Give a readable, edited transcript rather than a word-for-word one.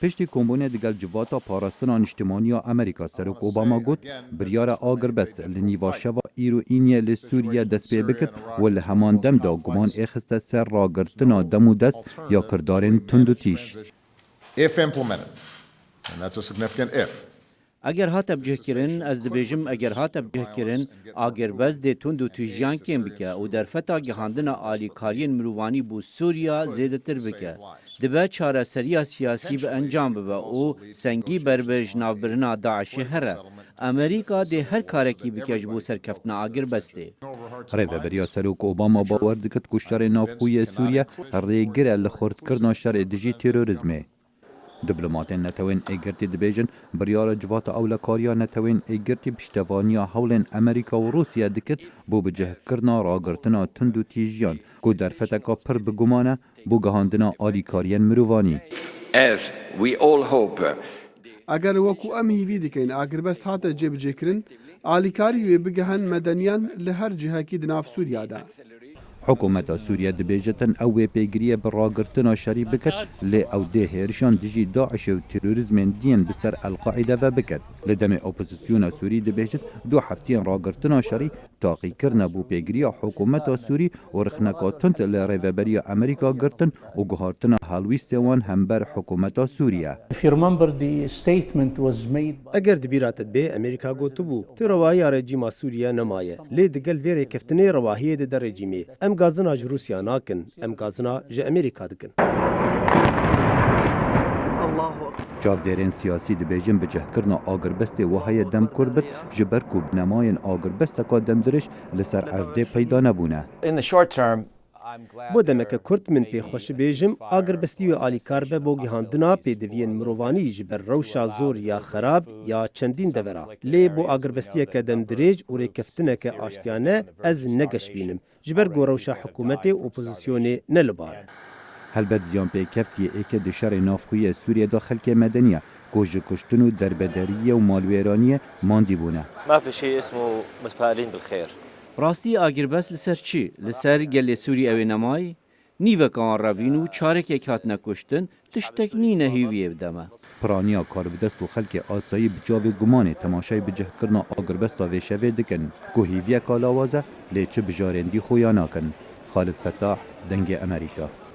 پشتی کمبونه دگل جواتا پاراستنا اجتماعی امریکا سرک اوباما گوت بریار آگر بست لنیوا شوا ایرو اینیه لسوریه دست پی بکت و لهمان دم دا گمان اخسته سر راگرتنا دمو دست یا کردارن تندو تیش. If implemented, and that's a significant if, اگر هات بجه کرن از دبیجم اگر هات بجه کرن آگر بس ده تند و تیجان کم بکه و در فتا گهاندن آلیکارین مروانی بو سوریا زیده تر بکه دبه چاره سریا سیاسی به انجام ببه و سنگی بربج نافبرنا داعش هره امریکا ده هر کارکی بکش بو سرکفتنا آگر بسته ریوه بریا سروک اوباما باور دکت کشتار نافخوی سوریا ریگر لخورد کرنا شر دجی تروریزمه دیپلماتین نتوین ایگرتی دبیجن بریار جوات اولکاریا نتوین ایگرتی پشتوانیا حولن امریکا و روسیا دکت بو بجه کرنا راگرتنا تندو تیجیان کو در فتکا پر بگمانه بو گهاندنا آلیکاریان مروانی. As we all hope. اگر وکو ام هیوی دکین اگر بس هاته جب جکرن آلیکاری و بگهن مدنیان لهر جهه کی دناف سوریا دا. حکومت سوریه دبیجتن او پیگریه براگرتنا شری بکت لی او ده هرشان دجی داعش و تروریزم دین بسر القاعده و بکت لدم اپوزیسیون سوری دبیجت دو هفتین راگرتنا شری تاقی کرنا بو پیگریه حکومت سوری و رخنکاتنت لریوبری امریکا گرتن و گهارتنا هالویستوان همبر حکومت سوریه. اگر دبیرات به امریکا گوتو بو تو روایی رژیم سوریه نمایه لی دگل ویره کفتنی رواهی در رژیمی ام گازنا ج روسیا ناکن ام گازنا ج امریکا دکن. چاودێرên سیاسî dibêjin bicehkirina agiribestê waheye dem kur bit ji ber ku nemayên agiribesteka demdiriş li ser evdê peyda nebûne. بۆ دەمەکە کورد من پێخۆش بێژم ئاگربەستی و ئالیکار بە بۆ گیهاندنا پێدەویên مرۆڤانî ji ber rewşa zor ya xerab ya çendîn devera lê بۆ ئاگربەستiyeke demdirêj û rêkeftineke aştiyane ez negeşbînim ji ber ku rewşa hikûmetê opozisyonê ne li bar. Helbet ziyanpêkeftiye êke di şerê navxwîyê Sûriyê da xelkê medeniye ku ji kuştin û derbederiyê û malwêraniyê mandî bûne. راستی آگربس لسر چی؟ لسر گل سوری اوی نمای؟ نیوه کان روین و چارک یک هات نکشتن تشتک نی نهیویه بدمه. پرانیا کاربدست و خلک آسایی بجاوی گمانه تماشای بجه کرنا آگربستا و شوه دکن که هیویه کالاوازه لیچه بجارندی خویا ناکن. خالد فتاح، دنگ امریکا.